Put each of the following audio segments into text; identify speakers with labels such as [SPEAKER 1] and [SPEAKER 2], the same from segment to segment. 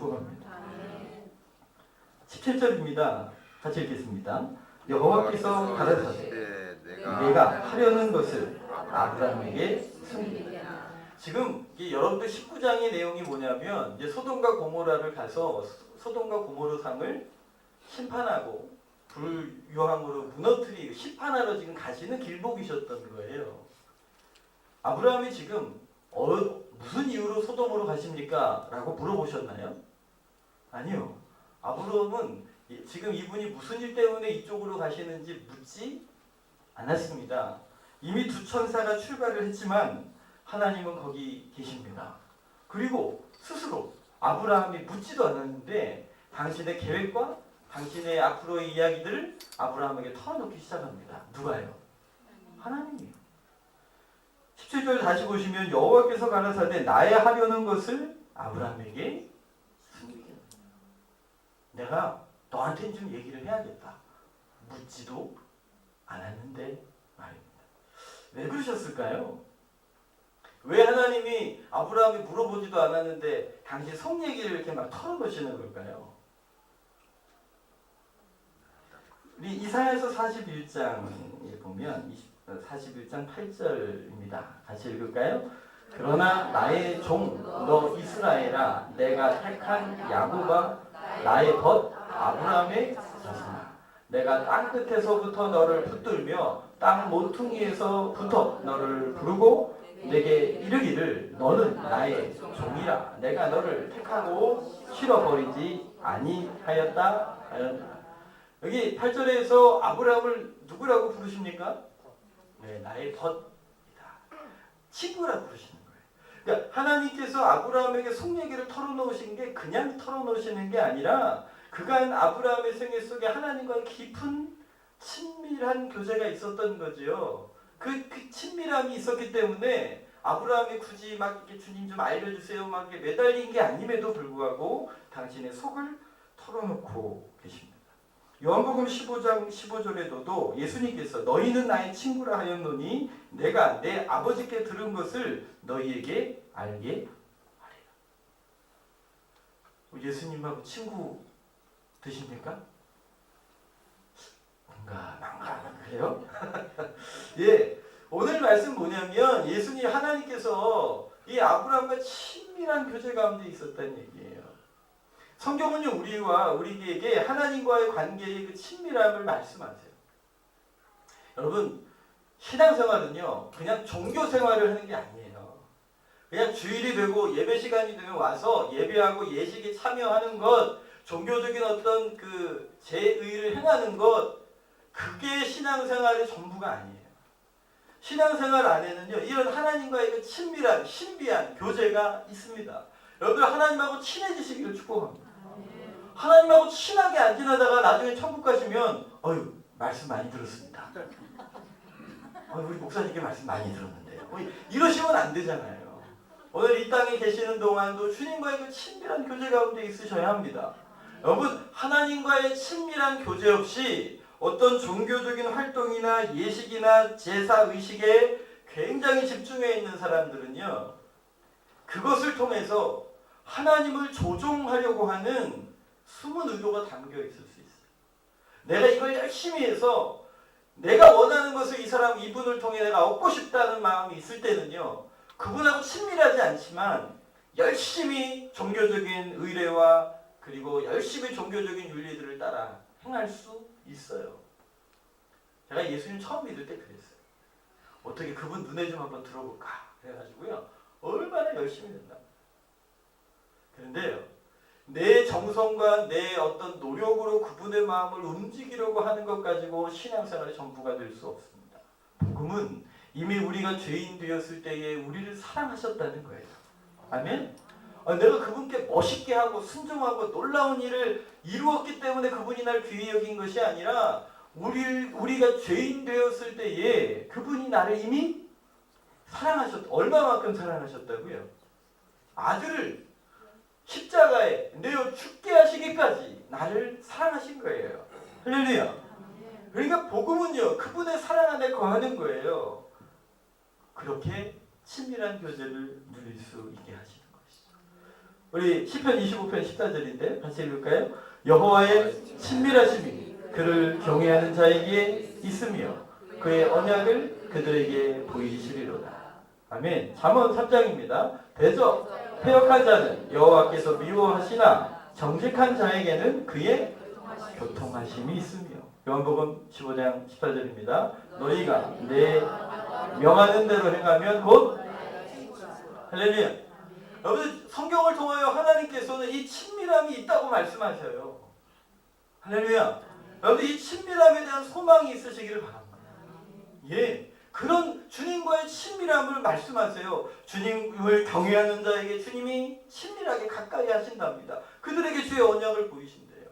[SPEAKER 1] 축복합니다. 17절입니다. 같이 읽겠습니다. 여호와께서 가라사대 내가 하려는 것을 아브라함에게 숨기라. 지금 여러분들 19장의 내용이 뭐냐면 이제 소돔과 고모라를 가서 소돔과 고모라 상을 심판하고 불유함으로 무너뜨리고 심판하러 지금 가시는 길목이셨던 거예요. 아브라함이 지금 무슨 이유로 소돔으로 가십니까? 라고 물어보셨나요? 아니요. 아브라함은 지금 이분이 무슨 일 때문에 이쪽으로 가시는지 묻지 않았습니다. 이미 두 천사가 출발을 했지만 하나님은 거기 계십니다. 그리고 스스로 아브라함이 묻지도 않았는데 당신의 계획과 당신의 앞으로의 이야기들을 아브라함에게 털어놓기 시작합니다. 누가요? 하나님이요. 17절 다시 보시면 여호와께서 가라사대 나의 하려는 것을 아브라함에게 숨기겠다. 내가 너한테는 좀 얘기를 해야겠다. 묻지도 않았는데 말입니다. 왜 그러셨을까요? 왜 하나님이 아브라함이 물어보지도 않았는데 당신 속 얘기를 이렇게 막 털어놓으시는 걸까요? 우리 이사야서 41장에 보면 41장 8절입니다. 같이 읽을까요? 그러나 나의 종 너 이스라엘아 내가 택한 야곱아 나의 벗 아브라함의 자손아 내가 땅 끝에서부터 너를 붙들며 땅 모퉁이에서부터 너를 부르고 내게 이르기를 너는 나의 종이라 내가 너를 택하고 실어버리지 아니하였다 하였다. 여기 8절에서 아브라함을 누구라고 부르십니까? 네, 나의 벗이다. 친구라고 부르시는 거예요. 그러니까 하나님께서 아브라함에게 속 얘기를 털어놓으신 게 그냥 털어놓으시는 게 아니라 그간 아브라함의 생애 속에 하나님과 깊은 친밀한 교제가 있었던 거지요. 그 친밀함이 있었기 때문에 아브라함이 굳이 막 이렇게 주님 좀 알려주세요 막 이렇게 매달린 게 아님에도 불구하고 당신의 속을 털어놓고 계십니다. 요한복음 15장 15절에도 예수님께서 너희는 나의 친구라 하였노니 내가 내 아버지께 들은 것을 너희에게 알게 하리라. 예수님하고 친구 되십니까? 뭔가 그래요? 예, 오늘 말씀 뭐냐면 예수님 하나님께서 이 아브라함과 친밀한 교제 가운데 있었다는 얘기예요. 성경은요 우리에게 하나님과의 관계의 그 친밀함을 말씀하세요. 여러분 신앙생활은요 그냥 종교생활을 하는 게 아니에요. 그냥 주일이 되고 예배 시간이 되면 와서 예배하고 예식에 참여하는 것, 종교적인 어떤 그 제의를 행하는 것, 그게 신앙생활의 전부가 아니에요. 신앙생활 안에는요 이런 하나님과의 그 친밀한 신비한 교제가 있습니다. 여러분 하나님하고 친해지시기를 축복합니다. 하나님하고 친하게 안 지나다가 나중에 천국 가시면 말씀 많이 들었습니다. 우리 목사님께 말씀 많이 들었는데요. 이러시면 안 되잖아요. 오늘 이 땅에 계시는 동안도 주님과의 그 친밀한 교제 가운데 있으셔야 합니다. 여러분 하나님과의 친밀한 교제 없이 어떤 종교적인 활동이나 예식이나 제사 의식에 굉장히 집중해 있는 사람들은요 그것을 통해서 하나님을 조종하려고 하는 숨은 의도가 담겨 있을 수 있어요. 내가 이걸 열심히 해서 내가 원하는 것을 이분을 통해 내가 얻고 싶다는 마음이 있을 때는요 그분하고 친밀하지 않지만 열심히 종교적인 의례와 그리고 열심히 종교적인 윤리들을 따라 행할 수 있어요. 제가 예수님 처음 믿을 때 그랬어요. 어떻게 그분 눈에 좀 한번 들어볼까 그래가지고요 얼마나 열심히 된다. 그런데요 내 정성과 내 어떤 노력으로 그분의 마음을 움직이려고 하는 것 가지고 신앙생활의 전부가 될 수 없습니다. 복음은 이미 우리가 죄인 되었을 때에 우리를 사랑하셨다는 거예요. 아멘? 내가 그분께 멋있게 하고 순종하고 놀라운 일을 이루었기 때문에 그분이 날 귀히 여긴 것이 아니라 우리가 죄인 되었을 때에 그분이 나를 이미 얼마만큼 사랑하셨다고요? 아들을 십자가에 내어 죽게 하시기까지 나를 사랑하신 거예요. 할렐루야. 그러니까 복음은요 그분의 사랑 안에 거하는 거예요. 그렇게 친밀한 교제를 누릴 수 있게 하시는 것이죠. 우리 시편 25편 14절인데 같이 읽을까요? 여호와의 친밀하심이 그를 경외하는 자에게 있으며 그의 언약을 그들에게 보이시리로다. 아멘. 잠언 3장입니다. 대저 패역한 자는 여호와께서 미워하시나 정직한 자에게는 그의 교통하심이 있으며. 요한복음 15장 14절입니다. 너희가 내 명하는 대로 행하면 곧 할렐루야. 여러분 성경을 통하여 하나님께서는 이 친밀함이 있다고 말씀하셔요. 할렐루야. 여러분 이 친밀함에 대한 소망이 있으시기를 바랍니다. 예, 그런 주님과의 친밀함을 말씀하세요. 주님을 경외하는 자에게 주님이 친밀하게 가까이 하신답니다. 그들에게 주의 언약을 보이신대요.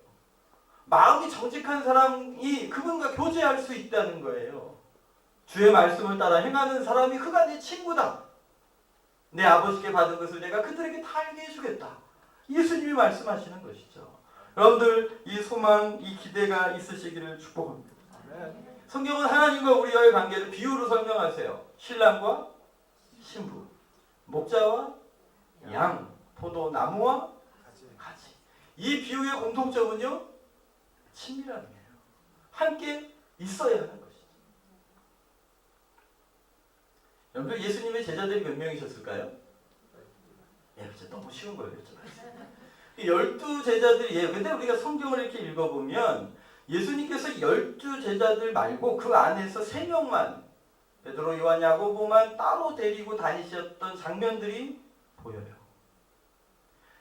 [SPEAKER 1] 마음이 정직한 사람이 그분과 교제할 수 있다는 거예요. 주의 말씀을 따라 행하는 사람이 그가 내 친구다. 내 아버지께 받은 것을 내가 그들에게 다 알게 해주겠다. 예수님이 말씀하시는 것이죠. 여러분들 이 소망, 이 기대가 있으시기를 축복합니다. 성경은 하나님과 우리와의 관계를 비유로 설명하세요. 신랑과 신부, 목자와 양, 포도나무와 가지. 이 비유의 공통점은요, 친밀함이에요. 함께 있어야 하는 것이죠. 여러분 예수님의 제자들이 몇 명이셨을까요? 예, 그렇죠. 너무 쉬운 걸 여쭤봤어요. 12제자들이에요. 근데 우리가 성경을 이렇게 읽어보면 예수님께서 12제자들 말고 그 안에서 3명만, 베드로, 요한, 야고보만 따로 데리고 다니셨던 장면들이 보여요.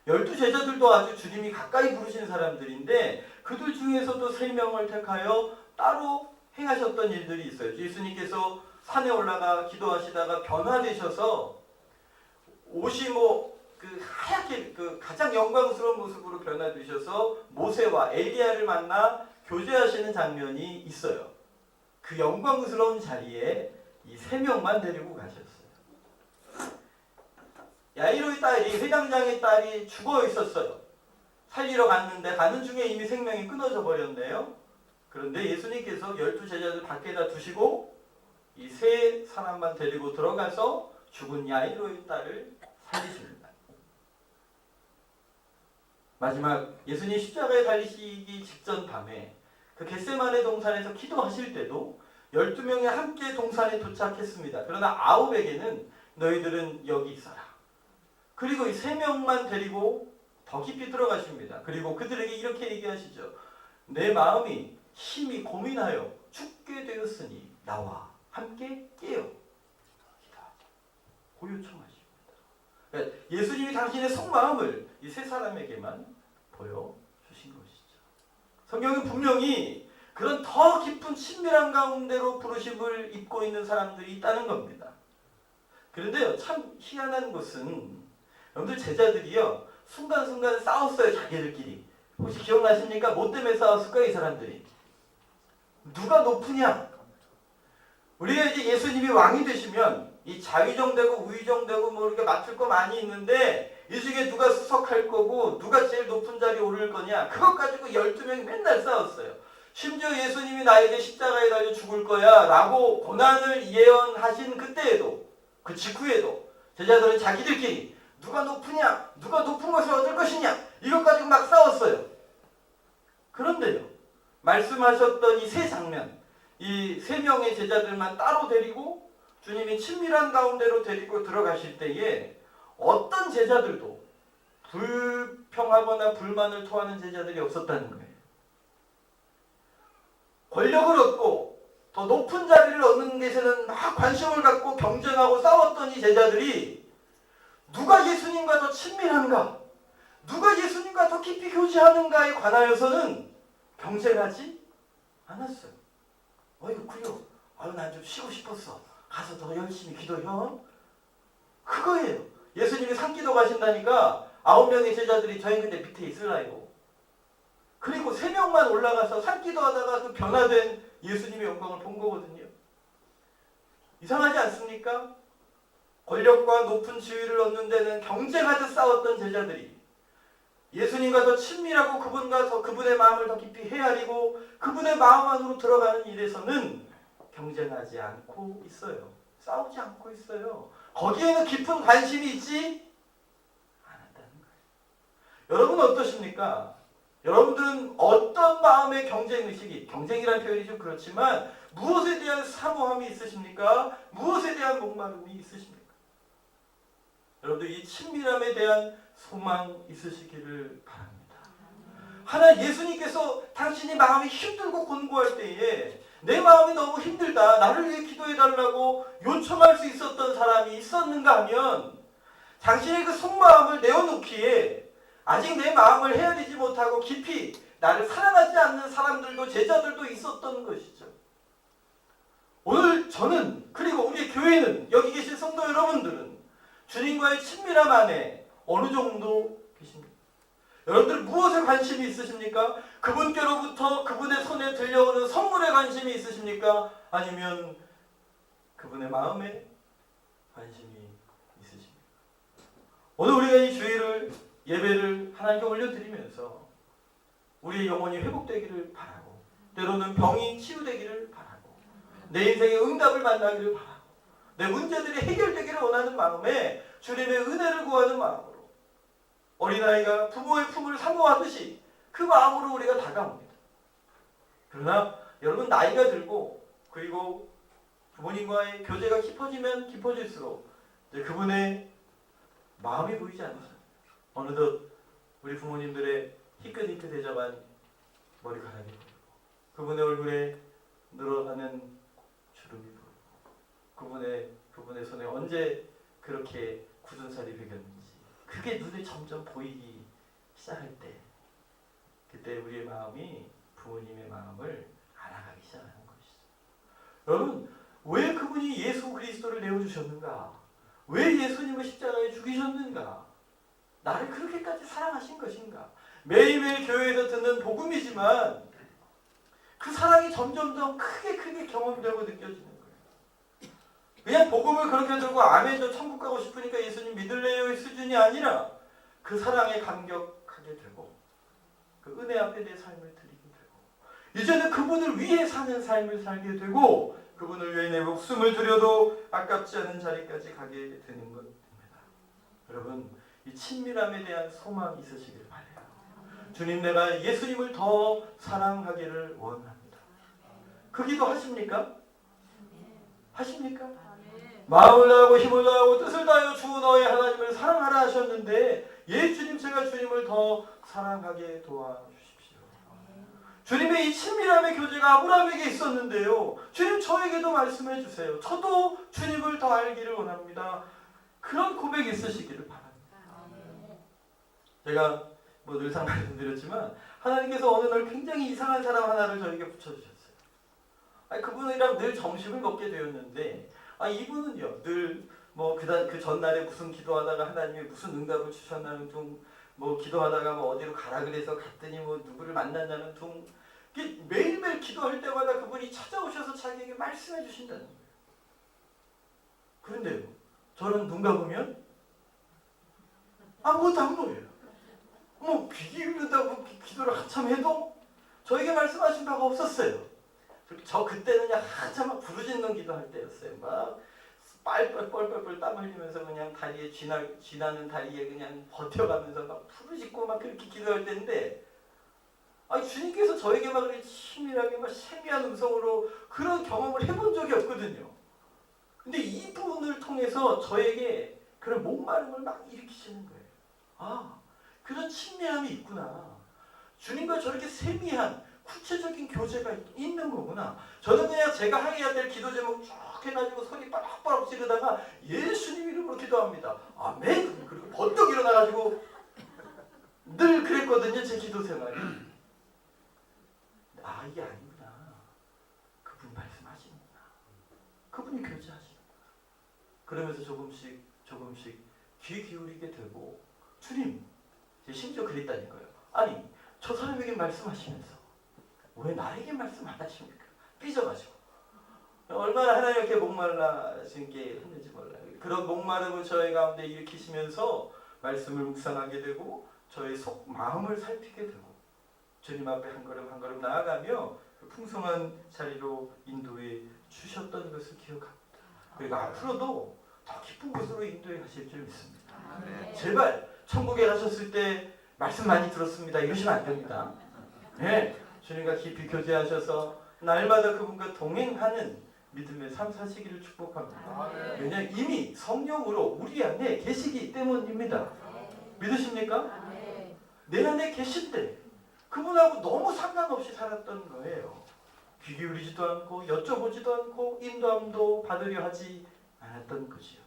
[SPEAKER 1] 12제자들도 아주 주님이 가까이 부르신 사람들인데 그들 중에서도 3명을 택하여 따로 행하셨던 일들이 있어요. 예수님께서 산에 올라가 기도하시다가 변화되셔서 옷이 하얗게 가장 영광스러운 모습으로 변화되셔서 모세와 엘리야를 만나 교제하시는 장면이 있어요. 그 영광스러운 자리에 이 3명만 데리고 가셨어요. 야이로의 딸이, 회장장의 딸이 죽어 있었어요. 살리러 갔는데 가는 중에 이미 생명이 끊어져 버렸네요. 그런데 예수님께서 12제자들 밖에다 두시고 이 3사람만 데리고 들어가서 죽은 야이로의 딸을 살리십니다. 마지막 예수님 십자가에 달리시기 직전 밤에 그 겟세마네 동산에서 기도하실 때도 12명이 함께 동산에 도착했습니다. 그러나 9에게는 너희들은 여기 있어라. 그리고 이 3명만 데리고 더 깊이 들어가십니다. 그리고 그들에게 이렇게 얘기하시죠. 내 마음이 심히 고민하여 죽게 되었으니 나와 함께 깨어 기도하자. 고요청하십니다. 그러니까 예수님이 당신의 속마음을 이 3사람에게만 보여주신 것이죠. 성경은 분명히 그런 더 깊은 친밀한 가운데로 부르심을 입고 있는 사람들이 있다는 겁니다. 그런데요, 참 희한한 것은 여러분들 제자들이요, 순간순간 싸웠어요, 자기들끼리. 혹시 기억나십니까? 뭐 때문에 싸웠을까요, 이 사람들이? 누가 높으냐? 우리가 이제 예수님이 왕이 되시면 이 자위정되고 우위정되고 뭐 이렇게 맡을 거 많이 있는데 이 중에 누가 수석할 거고 누가 제일 높은 자리에 오를 거냐, 그것 가지고 12명이 맨날 싸웠어요. 심지어 예수님이 나에게 십자가에 달려 죽을 거야 라고 고난을 예언하신 그때에도, 그 직후에도 제자들은 자기들끼리 누가 높으냐, 누가 높은 것을 얻을 것이냐, 이것 가지고 막 싸웠어요. 그런데요, 말씀하셨던 이 3장면, 이 3명의 제자들만 따로 데리고 주님이 친밀한 가운데로 데리고 들어가실 때에 어떤 제자들도 불평하거나 불만을 토하는 제자들이 없었다는 거예요. 권력을 얻고 더 높은 자리를 얻는 데서는 막 관심을 갖고 경쟁하고 싸웠던 이 제자들이 누가 예수님과 더 친밀한가, 누가 예수님과 더 깊이 교제하는가에 관하여서는 경쟁하지 않았어요. 어이구 그려, 난 좀 쉬고 싶었어, 가서 더 열심히 기도해. 그거예요. 예수님이 산기도 가신다니까 9명의 제자들이 저희 근데 밑에 있을라요. 그리고 3명만 올라가서 산기도 하다가 그 변화된 예수님의 영광을 본 거거든요. 이상하지 않습니까? 권력과 높은 지위를 얻는 데는 경쟁하듯 싸웠던 제자들이 예수님과 더 친밀하고 그분의 마음을 더 깊이 헤아리고 그분의 마음 안으로 들어가는 일에서는 경쟁하지 않고 있어요. 싸우지 않고 있어요. 거기에는 깊은 관심이 있지 않았다는 거예요. 여러분 어떠십니까? 여러분들은 어떤 마음의 경쟁의식이, 경쟁이라는 표현이 좀 그렇지만 무엇에 대한 사모함이 있으십니까? 무엇에 대한 목마름이 있으십니까? 여러분들 이 친밀함에 대한 소망 있으시기를 바랍니다. 하나님 예수님께서 당신이 마음이 힘들고 곤고할 때에 내 마음이 너무 힘들다, 나를 위해 기도해달라고 요청할 수 있었던 사람이 있었는가 하면 당신의 그 속마음을 내어놓기에 아직 내 마음을 헤아리지 못하고 깊이 나를 사랑하지 않는 사람들도 제자들도 있었던 것이죠. 오늘 저는 그리고 우리 교회는 여기 계신 성도 여러분들은 주님과의 친밀함 안에 어느 정도 계십니까? 여러분들 무엇에 관심이 있으십니까? 그분께로부터 그분의 손에 들려오는 선물에 관심이 있으십니까? 아니면 그분의 마음에 관심이 있으십니까? 오늘 우리가 이 주일을 예배를 하나님께 올려드리면서 우리의 영혼이 회복되기를 바라고 때로는 병이 치유되기를 바라고 내 인생의 응답을 만나기를 바라고 내 문제들이 해결되기를 원하는 마음에 주님의 은혜를 구하는 마음으로 어린아이가 부모의 품을 사모하듯이 그 마음으로 우리가 다가옵니다. 그러나 여러분 나이가 들고 그리고 부모님과의 교제가 깊어지면 깊어질수록 이제 그분의 마음이 보이지 않으세요. 어느덧 우리 부모님들의 희끗희끗해져간 머리카락이 보이고 그분의 얼굴에 늘어가는 주름이 보이고 그분의 손에 언제 그렇게 굳은 살이 배겼는지 그게 눈에 점점 보이기 시작할 때 그때 우리의 마음이 부모님의 마음을 알아가기 시작하는 것이죠. 여러분 왜 그분이 예수 그리스도를 내어주셨는가? 왜 예수님을 십자가에 죽이셨는가? 나를 그렇게까지 사랑하신 것인가? 매일매일 교회에서 듣는 복음이지만 그 사랑이 점점점 크게 경험되고 느껴지는 거예요. 그냥 복음을 그렇게 들고 아멘 저 천국 가고 싶으니까 예수님 믿을래요의 수준이 아니라 그 사랑에 감격하게 되고 그 은혜 앞에 내 삶을 드리게 되고 이제는 그분을 위해 사는 삶을 살게 되고 그분을 위해 내 목숨을 드려도 아깝지 않은 자리까지 가게 되는 것입니다. 여러분 이 친밀함에 대한 소망이 있으시길 바라요. 주님 내가 예수님을 더 사랑하기를 원합니다. 그 기도 하십니까? 하십니까? 마음을 다하고 힘을 다하고 뜻을 다하여 주 너의 하나님을 사랑하라 하셨는데 예 주님 제가 주님을 더 사랑하게 도와주십시오. 주님의 이 친밀함의 교제가 아브라함에게 있었는데요. 주님 저에게도 말씀해 주세요. 저도 주님을 더 알기를 원합니다. 그런 고백 있으시기를 바랍니다. 제가 뭐 늘상 말씀드렸지만 하나님께서 어느 날 굉장히 이상한 사람 하나를 저에게 붙여주셨어요. 그분이랑 늘 점심을 먹게 되었는데 이분은요 늘 뭐 그 전날에 무슨 기도하다가 하나님이 무슨 응답을 주셨나는 둥 뭐 기도하다가 뭐 어디로 가라 그래서 갔더니 뭐 누구를 만났냐는 둥 매일매일 기도할 때마다 그분이 찾아오셔서 자기에게 말씀해 주신다는 거예요. 그런데요 저는 눈 감으면 아무것도 안 보여요. 뭐 귀 기울인다고 기도를 한참 해도 저에게 말씀하신 바가 없었어요. 저 그때는 그냥 한참 막 부르짖는 기도할 때였어요. 막 뻘뻘 땀 흘리면서 그냥 다리에 지나는 다리에 그냥 버텨가면서 막 부르짖고 막 그렇게 기도할 때인데 주님께서 저에게 막 그렇게 치밀하게 막 세미한 음성으로 그런 경험을 해본 적이 없거든요. 근데 이분을 통해서 저에게 그런 목마름을 막 일으키시는 거예요. 그런 친밀함이 있구나. 주님과 저렇게 세미한 구체적인 교제가 있는 거구나. 저는 그냥 제가 해야 될 기도 제목 쭉 해가지고 소리 빠락빠락 지르다가 예수님 이름으로 기도합니다. 아멘. 그리고 번뜩 일어나가지고 늘 그랬거든요. 제 기도 생활이. 이게 아니구나. 그분이 말씀하시는구나. 그분이 교제하시는구나. 그러면서 조금씩 귀 기울이게 되고 주님 심지어 그랬다니까요. 저 사람에게 말씀하시면서 왜 나에게 말씀 안 하십니까? 삐져가지고 얼마나 하나님께 목말라신 게 했는지 몰라요. 그런 목마름을 저의 가운데 일으키시면서 말씀을 묵상하게 되고 저의 마음을 살피게 되고 주님 앞에 한 걸음 한 걸음 나아가며 그 풍성한 자리로 인도해 주셨던 것을 기억합니다. 그리고 앞으로도 더 깊은 곳으로 인도해 가실 줄 믿습니다. 제발 천국에 가셨을 때 말씀 많이 들었습니다. 이러시면 안 됩니다. 네, 주님과 깊이 교제하셔서 날마다 그분과 동행하는 믿음의 삶 사시기를 축복합니다. 왜냐하면 이미 성령으로 우리 안에 계시기 때문입니다. 믿으십니까? 내 안에 계실 때 그분하고 너무 상관없이 살았던 거예요. 귀 기울이지도 않고 여쭤보지도 않고 인도함도 받으려 하지 않았던 거지요.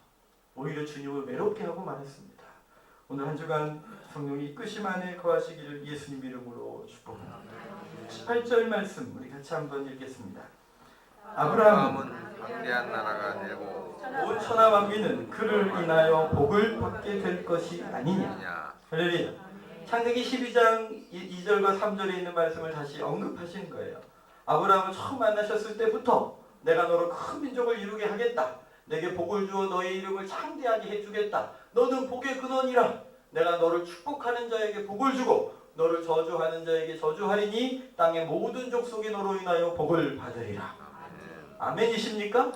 [SPEAKER 1] 오히려 주님을 외롭게 하고 말했습니다. 오늘 한 주간 성령이 이끄심 안에 거하시기를 예수님 이름으로 축복합니다. 18절 말씀 우리 같이 한번 읽겠습니다. 아브라함은
[SPEAKER 2] 광대한 나라가 되고
[SPEAKER 1] 온 천하 만민은 그를 인하여 복을 받게 될 것이 아니냐. 할렐루야. 창세기 12장 2절과 3절에 있는 말씀을 다시 언급하신 거예요. 아브라함을 처음 만나셨을 때부터 내가 너로 큰 민족을 이루게 하겠다. 내게 복을 주어 너의 이름을 창대하게 해주겠다. 너는 복의 근원이라. 내가 너를 축복하는 자에게 복을 주고 너를 저주하는 자에게 저주하리니 땅의 모든 족속이 너로 인하여 복을 받으리라. 아멘이십니까?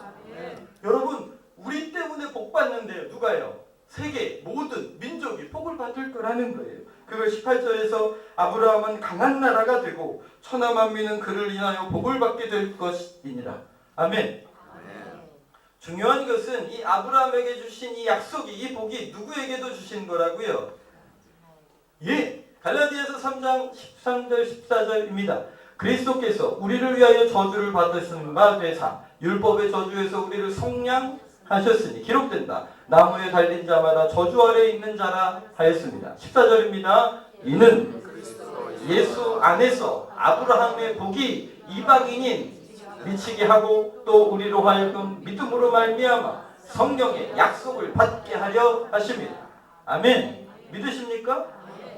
[SPEAKER 1] 여러분 우리 때문에 복 받는데요. 누가요? 세계 모든 민족이 복을 받을 거라는 거예요. 그걸 18절에서 아브라함은 강한 나라가 되고 천하 만민은 그를 인하여 복을 받게 될 것이니라. 아멘. 중요한 것은 이 아브라함에게 주신 이 약속이, 이 복이 누구에게도 주신 거라고요. 예, 갈라디아서 3장 13절 14절입니다. 그리스도께서 우리를 위하여 저주를 받으신 바 되사 율법의 저주에서 우리를 속량하셨으니 기록된다. 나무에 달린 자마다 저주 아래에 있는 자라 하였습니다. 14절입니다. 이는 예수 안에서 아브라함의 복이 이방인인 미치게 하고 또 우리로 하여금 믿음으로 말미암아 성령의 약속을 받게 하려 하십니다. 아멘. 믿으십니까?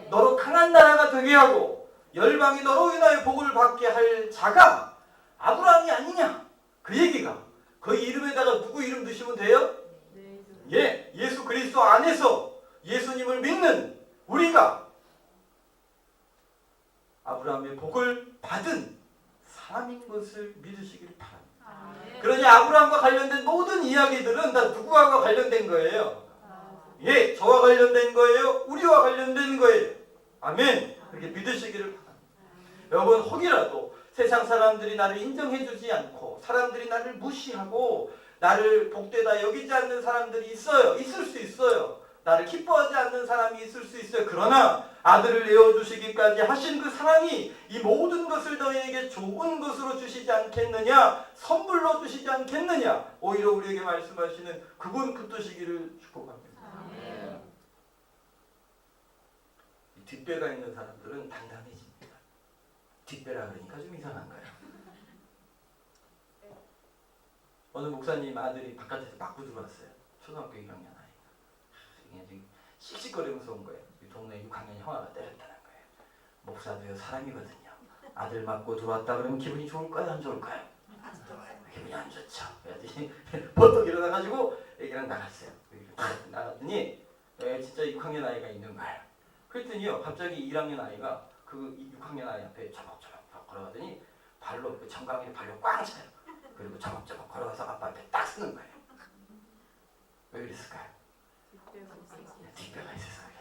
[SPEAKER 1] 너로 강한 나라가 되게 하고 열방이 너로 인하여 복을 받게 할 자가 아브라함이 아니냐? 그 얘기가 그 이름에다가 누구 이름 드시면 돼요? 예, 예수 그리스도 안에서 예수님을 믿는 우리가 아브라함의 복을 받은 사람인 것을 믿으시길 바랍니다. 그러니 아브라함과 관련된 모든 이야기들은 다 누구와 관련된 거예요? 예, 저와 관련된 거예요. 우리와 관련된 거예요. 아멘. 그렇게 믿으시기를 바랍니다. 여러분 혹이라도 세상 사람들이 나를 인정해주지 않고 사람들이 나를 무시하고 나를 복되다 여기지 않는 사람들이 있어요. 있을 수 있어요. 나를 기뻐하지 않는 사람이 있을 수 있어요. 그러나 아들을 내어주시기까지 하신 그 사랑이 이 모든 것을 너희에게 좋은 것으로 주시지 않겠느냐? 선물로 주시지 않겠느냐? 오히려 우리에게 말씀하시는 그분 붙드시기를 축복합니다. 이 뒷배가 있는 사람들은 당당해집니다. 뒷배라 그러니까 좀 이상한가요? 어느 목사님 아들이 바깥에서 맞고 들어왔어요. 초등학교 1학년 아이가. 그냥 지금 씩씩거리면서 온 거예요. 동네 6학년 형아가 때렸다는 거예요. 목사도요 사람이거든요. 아들 맞고 들어왔다 그러면 기분이 좋을까요? 안 좋을까요? 기분이 안 좋죠. 그래야지 벌떡 일어나가지고 애기랑 나갔어요. 나갔더니 진짜 6학년 아이가 있는 거예요. 그랬더니요 갑자기 1학년 아이가 그 6학년 아이 앞에 저벅저벅 걸어가더니 발로 그 정강이를 발로 꽝 차요. 그리고 저벅저벅 걸어가서 아빠 앞에 딱 쓰는 거예요. 왜 그랬을까요? 뒷배가 있어서 그래요.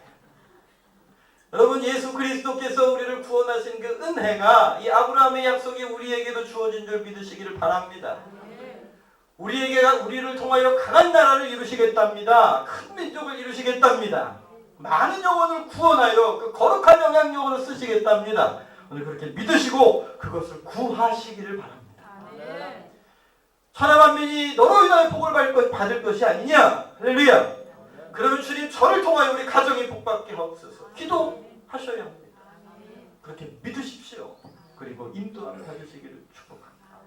[SPEAKER 1] 여러분 예수 그리스도께서 우리를 구원하신 그 은혜가 이 아브라함의 약속이 우리에게도 주어진 줄 믿으시기를 바랍니다. 우리를 통하여 강한 나라를 이루시겠답니다. 큰 민족을 이루시겠답니다. 많은 영혼을 구원하여 그 거룩한 영향력으로 쓰시겠답니다. 오늘 그렇게 믿으시고 그것을 구하시기를 바랍니다. 천하 만민이 너로 인하여 복을 받을 것이 아니냐? 할렐루야. 그러면 주님 저를 통하여 우리 가정이 복받게 하옵소서. 기도하셔야 합니다. 그렇게 믿으십시오. 그리고 인도함을 받으시기를 축복합니다.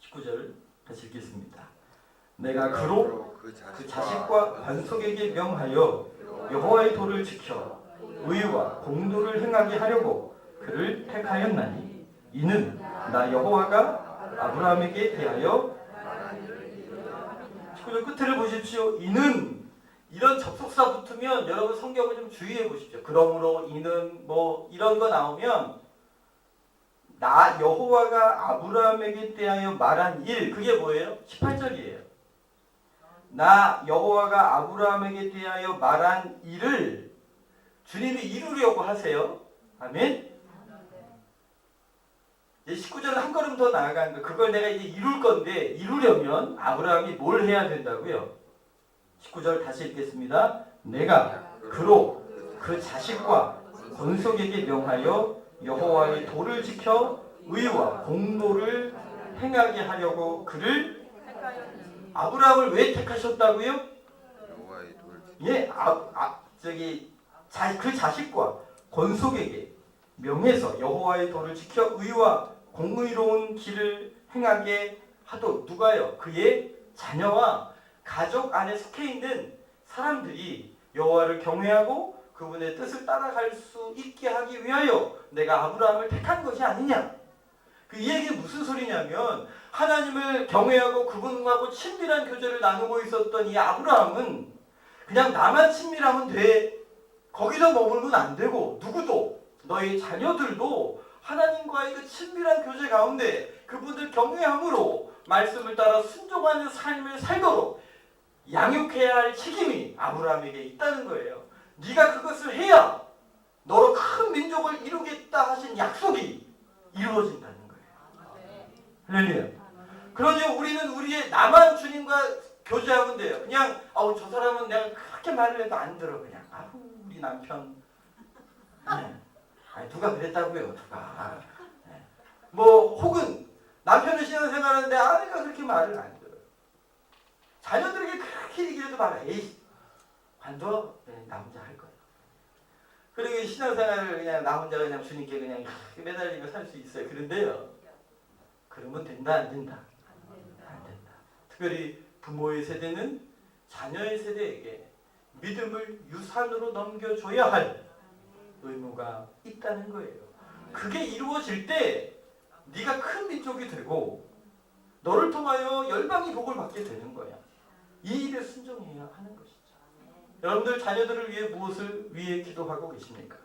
[SPEAKER 1] 19절 다시 읽겠습니다. 내가 그로 그 자식과 반석에게 명하여 여호와의 도를 지켜 의와 공도를 행하게 하려고 그를 택하였나니 이는 나 여호와가 아브라함에게 대하여 19절 끝을 보십시오. 이는 이런 접속사 붙으면 여러분 성경을 좀 주의해 보십시오. 그러므로 이는 뭐 이런 거 나오면 나 여호와가 아브라함에게 대하여 말한 일 그게 뭐예요? 18절이에요. 나 여호와가 아브라함에게 대하여 말한 일을 주님이 이루려고 하세요. 아멘. 이제 19절은 한 걸음 더 나아가는 거. 그걸 내가 이제 이룰 건데 이루려면 아브라함이 뭘 해야 된다고요? 19절 다시 읽겠습니다. 내가 그로 그 자식과 권속에게 명하여 여호와의 도를 지켜 의와 공로를 행하게 하려고 그를 아브라함을 왜 택하셨다고요?
[SPEAKER 2] 여호와의 돌
[SPEAKER 1] 예, 그 자식과 권속에게 명해서 여호와의 도를 지켜 의와 공의로운 길을 행하게 하도록. 누가요? 그의 자녀와 가족 안에 속해 있는 사람들이 여호와를 경외하고 그분의 뜻을 따라갈 수 있게 하기 위하여 내가 아브라함을 택한 것이 아니냐. 이 얘기는 무슨 소리냐면 하나님을 경외하고 그분하고 친밀한 교제를 나누고 있었던 이 아브라함은 그냥 나만 친밀하면 돼. 거기서 머물면 안 되고 누구도 너희 자녀들도 하나님과의 그 친밀한 교제 가운데 그분을 경외함으로 말씀을 따라 순종하는 삶을 살도록 양육해야 할 책임이 아브라함에게 있다는 거예요. 네가 그것을 해야 너로 큰 민족을 이루겠다 하신 약속이 이루어진다는 거예요. 할렐루야. 그러니 우리는 우리의 나만 주님과 교제하면 돼요. 그냥 저 사람은 내가 그렇게 말을 해도 안 들어. 그냥 우리 남편 누가 그랬다고요. 누가 혹은 남편을 신앙생활하는데 아내가 그렇게 말을 안 들어요. 자녀들에게 그렇게 얘기해도 말아. 에이 관둬. 나 혼자 할 거야. 그리고 신앙생활을 그냥 나 혼자 그냥 주님께 그냥 매달리며 살 수 있어요. 그런데요. 그러면 된다 안 된다? 안 된다. 특별히 부모의 세대는 자녀의 세대에게 믿음을 유산으로 넘겨줘야 할 의무가 있다는 거예요. 그게 이루어질 때 네가 큰 민족이 되고 너를 통하여 열방이 복을 받게 되는 거야. 이 일에 순종해야 하는 것이죠. 여러분들 자녀들을 위해 무엇을 위해 기도하고 계십니까?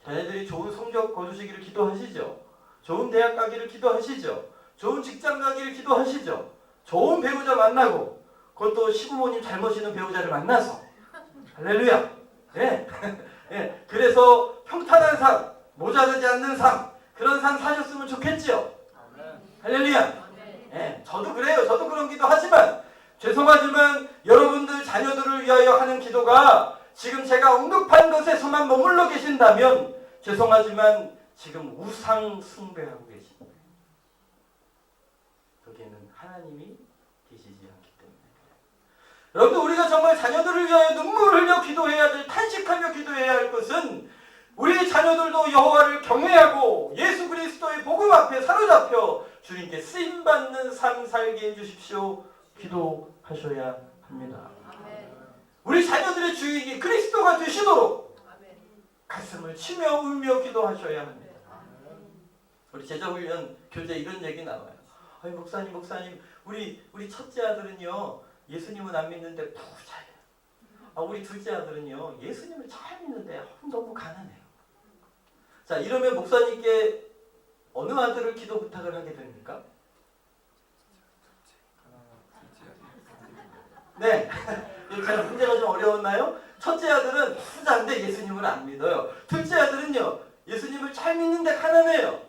[SPEAKER 1] 자녀들이 좋은 성적 거두시기를 기도하시죠. 좋은 대학 가기를 기도하시죠. 좋은 직장 가기를 기도하시죠. 좋은 배우자 만나고 그것도 시부모님 잘 모시는 배우자를 만나서 할렐루야. 네. 네. 그래서 평탄한 삶, 모자르지 않는 삶, 그런 삶 사셨으면 좋겠죠. 할렐루야. 네. 저도 그래요. 저도 그런 기도하지만 죄송하지만 여러분들 자녀들을 위하여 하는 기도가 지금 제가 언급한 것에서만 머물러 계신다면 죄송하지만 지금 우상 숭배하고 계십니다. 거기에는 하나님이 계시지 않기 때문에. 여러분들 우리가 정말 자녀들을 위하여 눈물을 흘려 기도해야 될, 탄식하며 기도해야 할 것은 우리 자녀들도 여호와를 경외하고 예수 그리스도의 복음 앞에 사로잡혀 주님께 쓰임받는 삶 살게 해주십시오. 기도하셔야 합니다. 우리 자녀들의 주인이 그리스도가 되시도록 가슴을 치며 울며 기도하셔야 합니다. 우리 제자훈련 교재 이런 얘기 나와요. 목사님 우리 첫째 아들은요 예수님은 안 믿는데 부자예요. 우리 둘째 아들은요 예수님을 잘 믿는데 너무 가난해요. 자, 이러면 목사님께 어느 아들을 기도 부탁을 하게 됩니까? 네. 제가 문제가 좀 어려웠나요? 첫째 아들은 부자인데 예수님을 안 믿어요. 둘째 아들은요 예수님을 잘 믿는데 가난해요.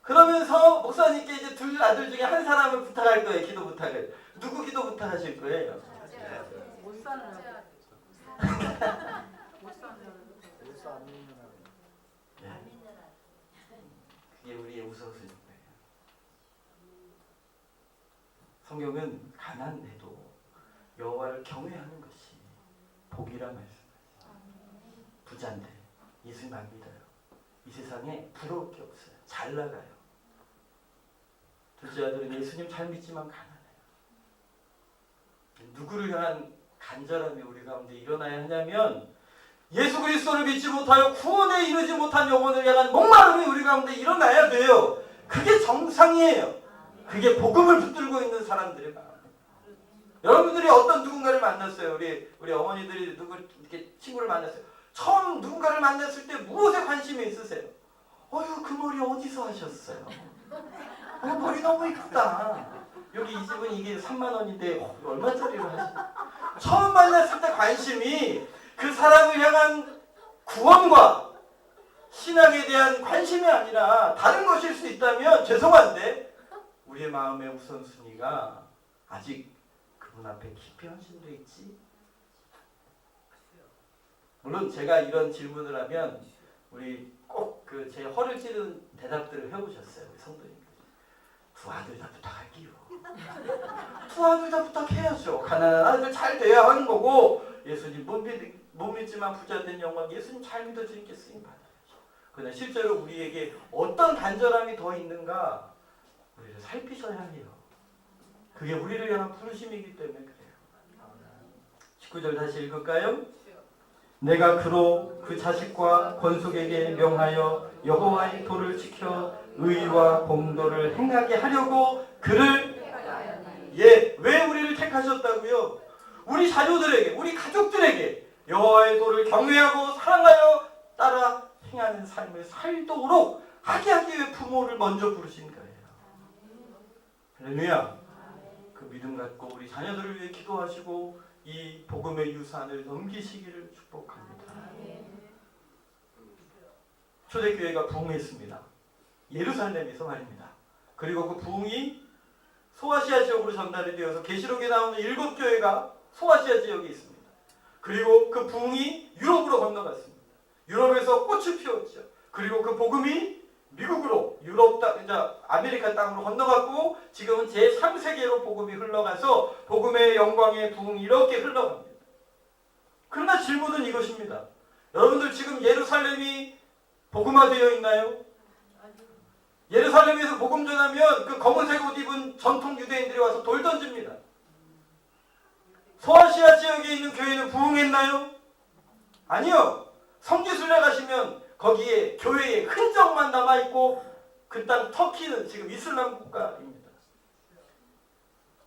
[SPEAKER 1] 그러면서 목사님께 이제 둘 아들 중에 한 사람을 부탁할 거예요. 기도 부탁을. 누구 기도 부탁하실 거예요?
[SPEAKER 3] 못 사는
[SPEAKER 1] 그게 우리의 우선순위인 거예요. 성경은 가난해도 여호와를 경외하는 것이 복이라 말씀하시죠. 부자인데 예수님 안 믿어요. 이 세상에 부러울 게 없어요. 잘 나가요. 둘째 아들은 예수님 잘 믿지만 가난해요. 누구를 향한 간절함이 우리 가운데 일어나야 하냐면 예수 그리스도를 믿지 못하여 구원에 이르지 못한 영혼을 향한 목마름이 우리 가운데 일어나야 돼요. 그게 정상이에요. 그게 복음을 붙들고 있는 사람들의 마음. 여러분들이 어떤 누군가를 만났어요. 우리 어머니들이 이렇게 친구를 만났어요. 처음 누군가를 만났을 때 무엇에 관심이 있으세요? 그 머리 어디서 하셨어요? 머리 너무 이쁘다. 여기 이 집은 이게 3만 원인데 얼마짜리로 하시나요? 처음 만났을 때 관심이 그 사람을 향한 구원과 신앙에 대한 관심이 아니라 다른 것일 수 있다면 죄송한데 우리의 마음의 우선순위가 아직 그분 앞에 깊이 헌신되어 있지. 물론 제가 이런 질문을 하면 우리 꼭 그 제 허를 찌르는 대답들을 해보셨어요. 우리 성도님들. 두 아들 다 부탁할게요. 두 아들 다 부탁해야죠. 가난한 아들 잘 돼야 하는 거고 예수님 못 믿지만 부자 된 영광 예수님 잘 믿어주니까 쓰임 받아야죠. 그러나 실제로 우리에게 어떤 간절함이 더 있는가 우리를 살피셔야 해요. 그게 우리를 향한 부르심이기 때문에 그래요. 19절 다시 읽을까요? 내가 그로 그 자식과 권속에게 명하여 여호와의 도를 지켜 의와 공도를 행하게 하려고 그를 왜 우리를 택하셨다고요? 우리 자녀들에게 우리 가족들에게 여호와의 도를 경외하고 사랑하여 따라 행하는 삶을 살도록 하게 하기 위해 부모를 먼저 부르신 거예요. 할렐루야. 그 믿음 갖고 우리 자녀들을 위해 기도하시고 이 복음의 유산을 넘기시기를 축복합니다. 초대교회가 부흥했습니다. 예루살렘에서 말입니다. 그리고 그 부흥이 소아시아 지역으로 전달이 되어서 계시록에 나오는 7교회가 소아시아 지역에 있습니다. 그리고 그 부흥이 유럽으로 건너갔습니다. 유럽에서 꽃을 피웠죠. 그리고 그 복음이 미국으로 유럽 땅, 아메리카 땅으로 건너갔고 지금은 제3세계로 복음이 흘러가서 복음의 영광의 부흥이 이렇게 흘러갑니다. 그러나 질문은 이것입니다. 여러분들 지금 예루살렘이 복음화되어 있나요? 예루살렘에서 복음 전하면 그 검은색 옷 입은 전통 유대인들이 와서 돌 던집니다. 소아시아 지역에 있는 교회는 부흥했나요? 아니요. 성지순례 가시면 거기에 교회의 흔적만 남아있고 그 땅 터키는 지금 이슬람 국가입니다.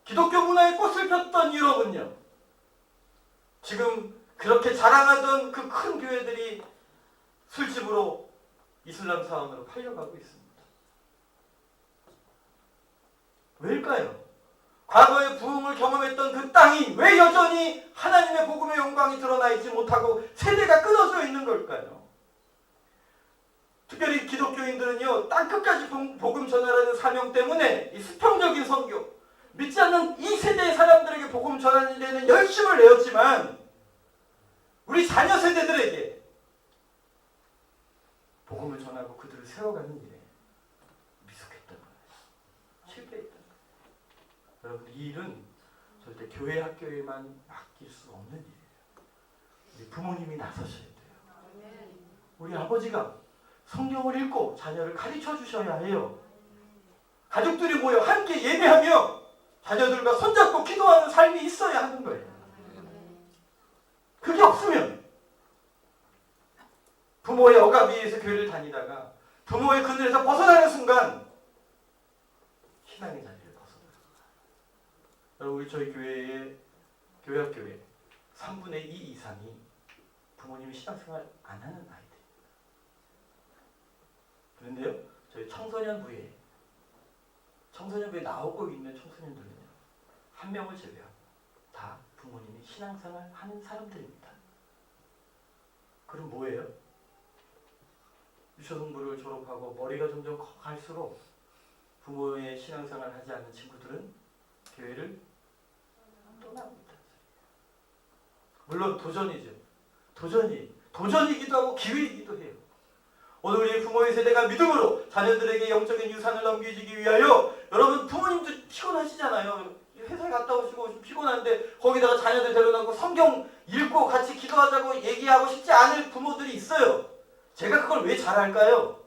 [SPEAKER 1] 기독교 문화에 꽃을 폈던 유럽은요. 지금 그렇게 자랑하던 그 큰 교회들이 술집으로 이슬람 사원으로 팔려가고 있습니다. 왜일까요? 과거에 부흥을 경험했던 그 땅이 왜 여전히 하나님의 복음의 영광이 드러나 있지 못하고 세대가 끊어져 있는 걸까요? 특별히 기독교인들은요, 땅끝까지 복음 전하라는 사명 때문에 이 수평적인 선교, 믿지 않는 이 세대의 사람들에게 복음 전하는 데는 열심을 내었지만 우리 자녀 세대들에게 복음을 전하고 그들을 세워가는 일에 미숙했던 거예요. 실패했던 거예요. 여러분, 이 일은 절대 교회 학교에만 맡길 수 없는 일이에요. 우리 부모님이 나서셔야 돼요. 우리 아버지가 성경을 읽고 자녀를 가르쳐 주셔야 해요. 가족들이 모여 함께 예배하며 자녀들과 손잡고 기도하는 삶이 있어야 하는 거예요. 그게 없으면 부모의 억압 위에서 교회를 다니다가 부모의 그늘에서 벗어나는 순간 신앙의 자리를 벗어나요. 여러분, 우리 저희 교회의 교회학교에 3분의 2 이상이 부모님이 신앙생활 안 하는 아이들. 그런데요, 저희 청소년부에 나오고 있는 청소년들은요, 한 명을 제외하고 다 부모님이 신앙생활 하는 사람들입니다. 그럼 뭐예요? 유초등부를 졸업하고 머리가 점점 커갈수록 부모의 신앙생활 하지 않는 친구들은 교회를 떠나고 있다. 물론 도전이죠. 도전이기도 하고 기회이기도 해요. 오늘 우리 부모의 세대가 믿음으로 자녀들에게 영적인 유산을 넘기기 위하여, 여러분 부모님도 피곤하시잖아요. 회사에 갔다 오시고 좀 피곤한데 거기다가 자녀들 데려다고 성경 읽고 같이 기도하자고 얘기하고 싶지 않을 부모들이 있어요. 제가 그걸 왜 잘할까요?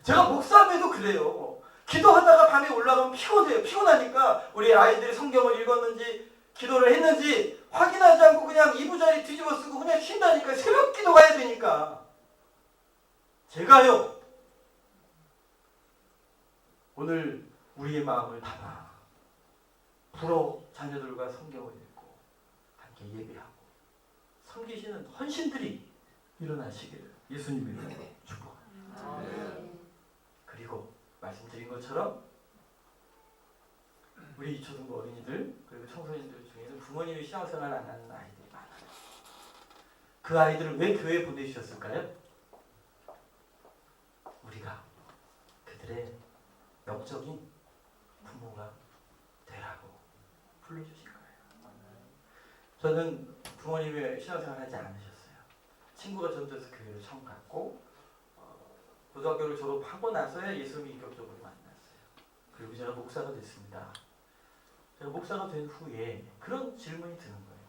[SPEAKER 1] 제가 목사님도 그래요. 기도하다가 밤에 올라가면 피곤해요. 피곤하니까 우리 아이들이 성경을 읽었는지 기도를 했는지 확인하지 않고 그냥 이부자리 뒤집어 쓰고 그냥 쉰다니까. 새벽 기도 가야 되니까. 제가요, 오늘 우리의 마음을 담아 불어 자녀들과 성경을 읽고 함께 예배하고 섬기시는 헌신들이 일어나시기를 예수님의 이름으로 축복합니다. 그리고 말씀드린 것처럼 우리 초등부 어린이들 그리고 청소년들 중에는 부모님이 신앙생활 안 하는 아이들이 많아요. 그 아이들을 왜 교회에 보내주셨을까요? 우리가 그들의 영적인 부모가 되라고 불러주신 거예요. 저는 부모님이 신앙생활 하지 않으셨어요. 친구가 전도해서 교회를 처음 갔고 고등학교를 졸업하고 나서야 예수님을 인격적으로 만났어요. 그리고 제가 목사가 됐습니다. 제가 목사가 된 후에 그런 질문이 드는 거예요.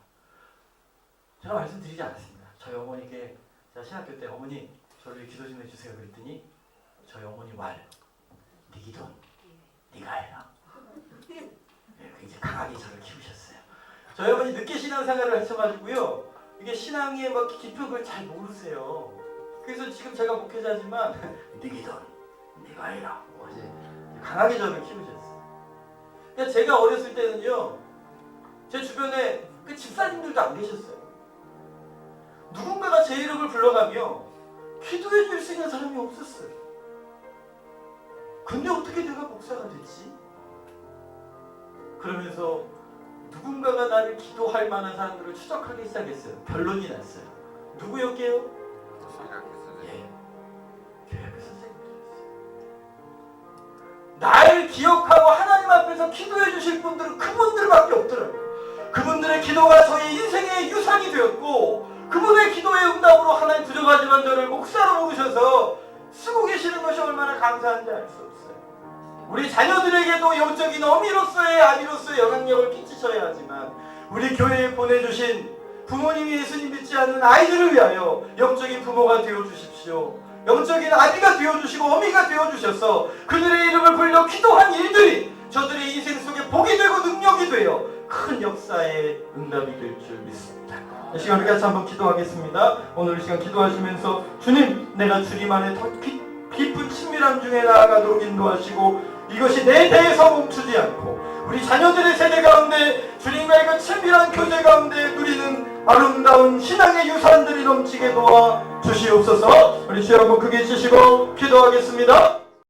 [SPEAKER 1] 제가 말씀드리지 않았습니다. 저희 어머니께 제가 신학교 때 어머니 저를 기도 좀 해주세요 그랬더니 저희 어머니 말 네 기도 네가 해라. 네, 굉장히 강하게 저를 키우셨어요. 저희 어머니 늦게 신앙생활을 하셔가지고요. 이게 신앙의 막 깊이를 잘 모르세요. 그래서 지금 제가 목회자지만 네 기도 네가 해라. 강하게 저를 키우셨어요. 그러니까 제가 어렸을 때는요. 제 주변에 그 집사님들도 안 계셨어요. 누군가가 제 이름을 불러가며 기도해 줄 수 있는 사람이 없었어요. 근데 어떻게 내가 목사가 됐지? 그러면서 누군가가 나를 기도할 만한 사람들을 추적하기 시작했어요. 결론이 났어요. 누구였게요? 예, 교회 앞에 선생님들이었어요. 날 기억하고 하나님 앞에서 기도해 주실 분들은 그분들밖에 없더라고요. 그분들의 기도가 저의 인생의 유산이 되었고 그분의 기도의 응답으로 하나님 부족하지만 저를 목사로 부르셔서 쓰고 계시는 것이 얼마나 감사한지 알 수 없어요. 우리 자녀들에게도 영적인 어미로서의 아비로서의 영향력을 끼치셔야 하지만 우리 교회에 보내주신 부모님이 예수님 믿지 않는 아이들을 위하여 영적인 부모가 되어주십시오. 영적인 아비가 되어주시고 어미가 되어주셔서 그들의 이름을 불러 기도한 일들이 저들의 인생 속에 복이 되고 능력이 되어 큰 역사의 응답이 될 줄 믿습니다. 이 시간 우리 같이 한번 기도하겠습니다. 오늘 이 시간 기도하시면서 주님 내가 주님 안에 더 깊은 친밀함 중에 나아가도록 인도하시고 이것이 내 대에서 멈추지 않고 우리 자녀들의 세대 가운데 주님과의 그 친밀한 교제 가운데 누리는 아름다운 신앙의 유산들이 넘치게 도와 주시옵소서. 우리 주여 한번 크게 치시고 기도하겠습니다.